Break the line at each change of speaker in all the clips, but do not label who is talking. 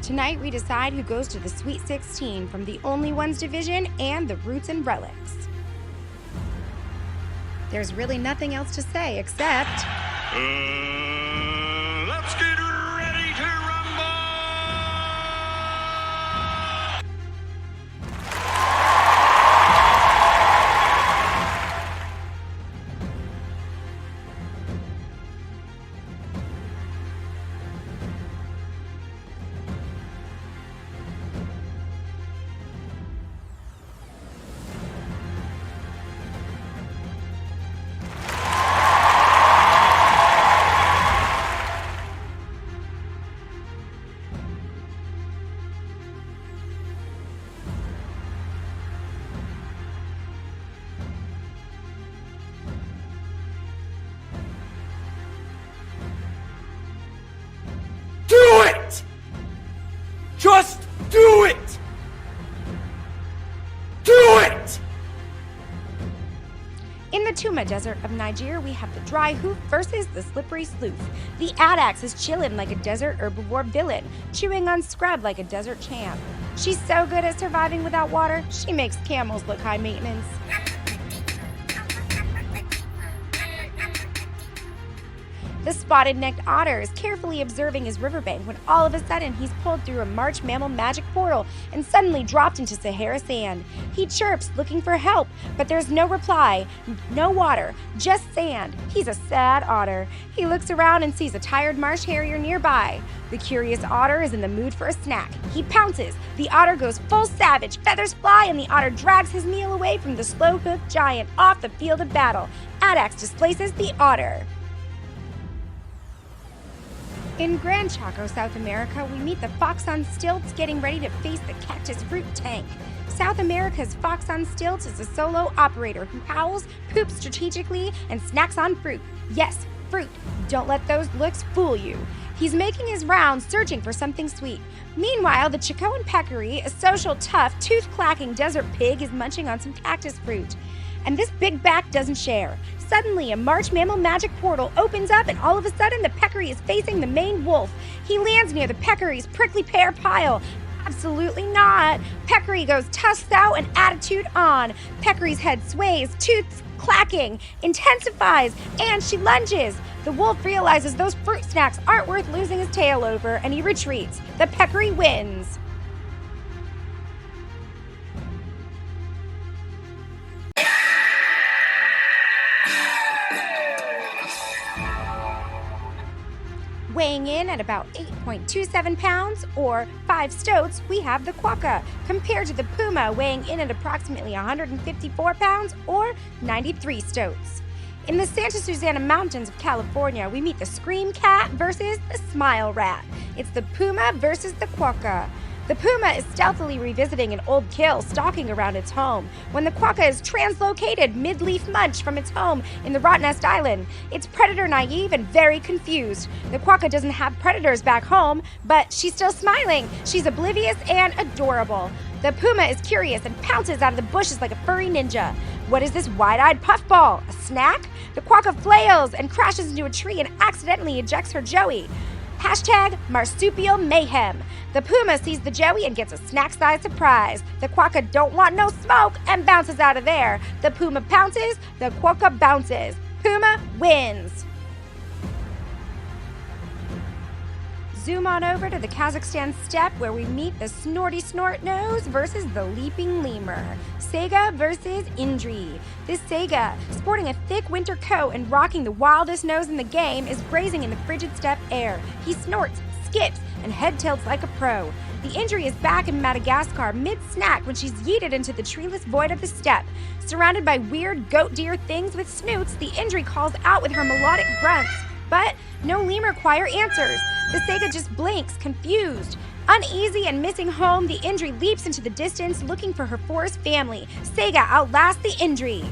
Tonight we decide who goes to the Sweet 16 from the Only Ones division and the Roots and Relics. There's really nothing else to say except...
Let's get ready to rumble!
Do it! Just do it! Do it!
In the Tuma Desert of Nigeria, we have the dry hoof versus the slippery sleuth. The Adax is chillin' like a desert herbivore villain, chewing on scrub like a desert champ. She's so good at surviving without water, she makes camels look high maintenance. The spotted-necked otter is carefully observing his riverbank when all of a sudden he's pulled through a March Mammal magic portal and suddenly dropped into Sahara sand. He chirps, looking for help, but there's no reply, no water, just sand. He's a sad otter. He looks around and sees a tired marsh harrier nearby. The curious otter is in the mood for a snack. He pounces. The otter goes full savage, feathers fly, and the otter drags his meal away from the slow-cooked giant off the field of battle. Adax displaces the otter. In Gran Chaco, South America, we meet the fox on stilts getting ready to face the cactus fruit tank. South America's fox on stilts is a solo operator who howls, poops strategically, and snacks on fruit. Yes, fruit. Don't let those looks fool you. He's making his rounds searching for something sweet. Meanwhile, the Chicoan peccary, a social, tough, tooth-clacking desert pig, is munching on some cactus fruit. And this big back doesn't share. Suddenly, a March Mammal magic portal opens up, and all of a sudden, the peccary is facing the main wolf. He lands near the peccary's prickly pear pile. Absolutely not. Peccary goes tusks out and attitude on. Peccary's head sways, tooths clacking, intensifies, and she lunges. The wolf realizes those fruit snacks aren't worth losing his tail over, and he retreats. The peccary wins. Weighing in at about 8.27 pounds, or 5 stoats, we have the quokka, compared to the puma weighing in at approximately 154 pounds, or 93 stoats. In the Santa Susana Mountains of California, we meet the scream cat versus the smile rat. It's the puma versus the quokka. The puma is stealthily revisiting an old kill stalking around its home when the quokka is translocated mid-leaf munch from its home in the Rottnest Island. It's predator naive and very confused. The quokka doesn't have predators back home, but she's still smiling. She's oblivious and adorable. The puma is curious and pounces out of the bushes like a furry ninja. What is this wide-eyed puffball? A snack? The quokka flails and crashes into a tree and accidentally ejects her joey. Hashtag marsupial mayhem. The puma sees the joey and gets a snack-sized surprise. The quokka don't want no smoke and bounces out of there. The puma pounces, the quokka bounces. Puma wins. Zoom on over to the Kazakhstan steppe where we meet the snorty snort nose versus the leaping lemur. Sega versus Indri. This Sega, sporting a thick winter coat and rocking the wildest nose in the game, is grazing in the frigid steppe air. He snorts, skips, and head tilts like a pro. The Indri is back in Madagascar mid-snack when she's yeeted into the treeless void of the steppe. Surrounded by weird goat deer things with snoots, the Indri calls out with her melodic grunts. But no lemur choir answers. The Sega just blinks, confused. Uneasy and missing home, the Indri leaps into the distance looking for her forest family. Sega outlasts the Indri.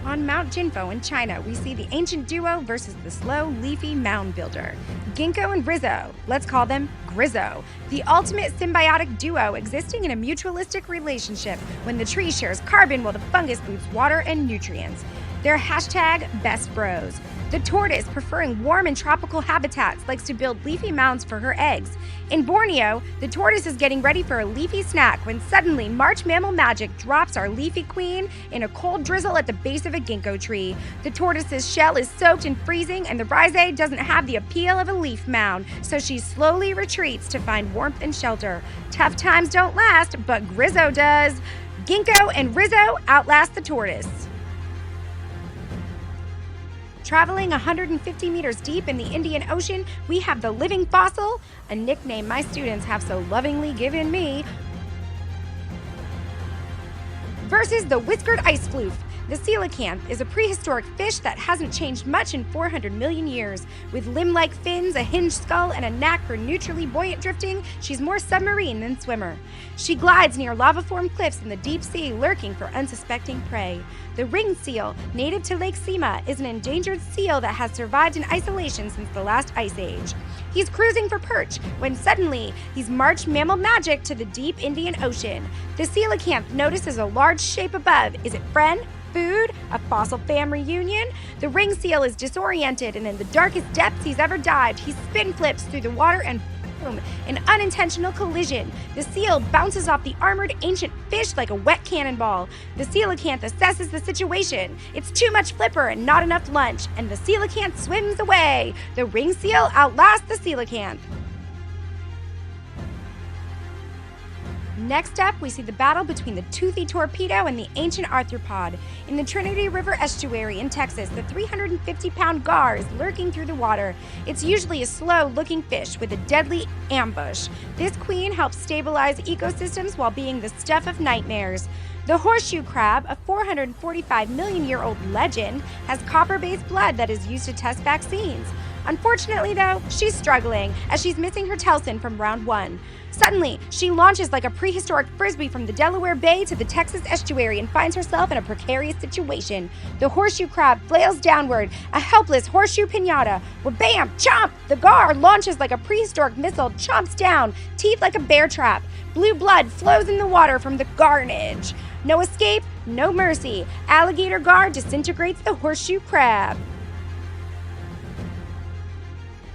On Mount Jinfo in China, we see the ancient duo versus the slow, leafy mound builder. Ginkgo and Rizzo, let's call them Grizzo, the ultimate symbiotic duo existing in a mutualistic relationship when the tree shares carbon while the fungus boosts water and nutrients. They're #bestbros. The tortoise, preferring warm and tropical habitats, likes to build leafy mounds for her eggs. In Borneo, the tortoise is getting ready for a leafy snack when suddenly March Mammal Magic drops our leafy queen in a cold drizzle at the base of a ginkgo tree. The tortoise's shell is soaked and freezing, and the Rise doesn't have the appeal of a leaf mound, so she slowly retreats to find warmth and shelter. Tough times don't last, but Grizzo does. Ginkgo and Rizzo outlast the tortoise. Traveling 150 meters deep in the Indian Ocean, we have the living fossil, a nickname my students have so lovingly given me, versus the whiskered ice floof. The coelacanth is a prehistoric fish that hasn't changed much in 400 million years. With limb-like fins, a hinged skull, and a knack for neutrally buoyant drifting, she's more submarine than swimmer. She glides near lava-formed cliffs in the deep sea, lurking for unsuspecting prey. The ringed seal, native to Lake Sima, is an endangered seal that has survived in isolation since the last ice age. He's cruising for perch when suddenly he's marched mammal magic to the deep Indian Ocean. The coelacanth notices a large shape above. Is it friend? Food? A fossil fam reunion? The ring seal is disoriented, and in the darkest depths he's ever dived, he spin flips through the water and boom, an unintentional collision. The seal bounces off the armored ancient fish like a wet cannonball. The coelacanth assesses the situation. It's too much flipper and not enough lunch, and the coelacanth swims away. The ring seal outlasts the coelacanth. Next up, we see the battle between the toothy torpedo and the ancient arthropod. In the Trinity River estuary in Texas, the 350-pound gar is lurking through the water. It's usually a slow-looking fish with a deadly ambush. This queen helps stabilize ecosystems while being the stuff of nightmares. The horseshoe crab, a 445-million-year-old legend, has copper-based blood that is used to test vaccines. Unfortunately, though, she's struggling as she's missing her telson from round 1. Suddenly, she launches like a prehistoric frisbee from the Delaware Bay to the Texas estuary and finds herself in a precarious situation. The horseshoe crab flails downward, a helpless horseshoe piñata. Wha-bam! Chomp! The gar launches like a prehistoric missile, chomps down, teeth like a bear trap. Blue blood flows in the water from the garnage. No escape, no mercy. Alligator gar disintegrates the horseshoe crab.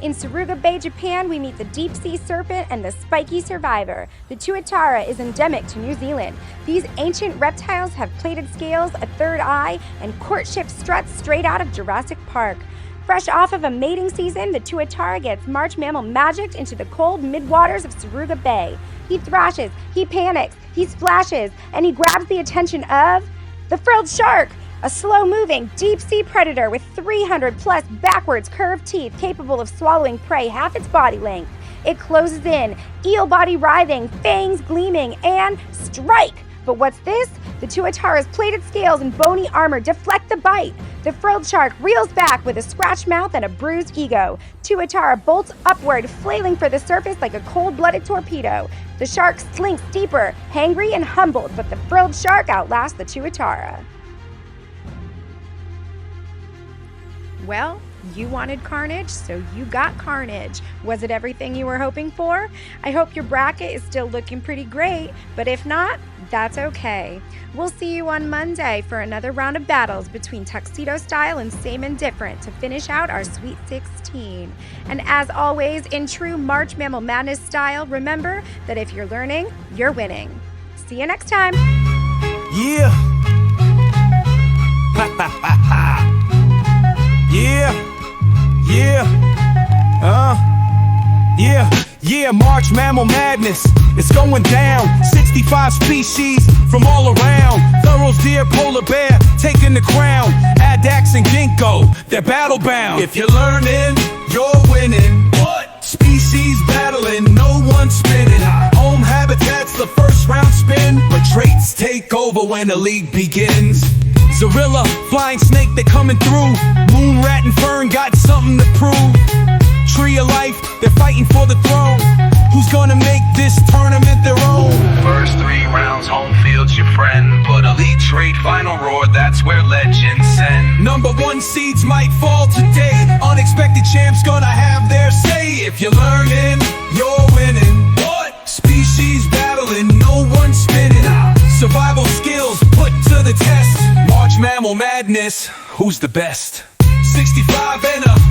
In Suruga Bay, Japan, we meet the deep-sea serpent and the spiky survivor. The tuatara is endemic to New Zealand. These ancient reptiles have plated scales, a third eye, and courtship struts straight out of Jurassic Park. Fresh off of a mating season, the tuatara gets March Mammal magicked into the cold midwaters of Suruga Bay. He thrashes, he panics, he splashes, and he grabs the attention of the frilled shark, a slow-moving, deep-sea predator with 300-plus backwards curved teeth capable of swallowing prey half its body length. It closes in, eel body writhing, fangs gleaming, and strike! But what's this? The tuatara's plated scales and bony armor deflect the bite. The frilled shark reels back with a scratched mouth and a bruised ego. Tuatara bolts upward, flailing for the surface like a cold-blooded torpedo. The shark slinks deeper, hangry and humbled, but the frilled shark outlasts the tuatara. Well, you wanted carnage, so you got carnage. Was it everything you were hoping for? I hope your bracket is still looking pretty great, but if not, that's okay. We'll see you on Monday for another round of battles between Tuxedo Style and Same and Different to finish out our Sweet 16. And as always, in true March Mammal Madness style, remember that if you're learning, you're winning. See you next time.
Yeah. Ha ha ha ha. Yeah, March Mammal Madness, it's going down. 65 species from all around. Thorough's deer, polar bear, taking the crown. Addax and ginkgo, they're battle bound. If you're learning, you're winning. What? Species battling, no one spinning. Home habitats, the first round spin. But traits take over when the league begins. Zorilla, flying snake, they're coming through. Moon, rat, and fern got something to prove. Tree of life, they're fighting for the throne. Who's gonna make this tournament their own?
First 3 rounds, home field's your friend. But elite trade, final roar, that's where legends end.
Number 1 seeds might fall today. Unexpected champs gonna have their say. If you're learning, you're winning. What? Species battling, no one spinning. Survival skills put to the test. March Mammal Mammal Madness. Who's the best? 65 and up.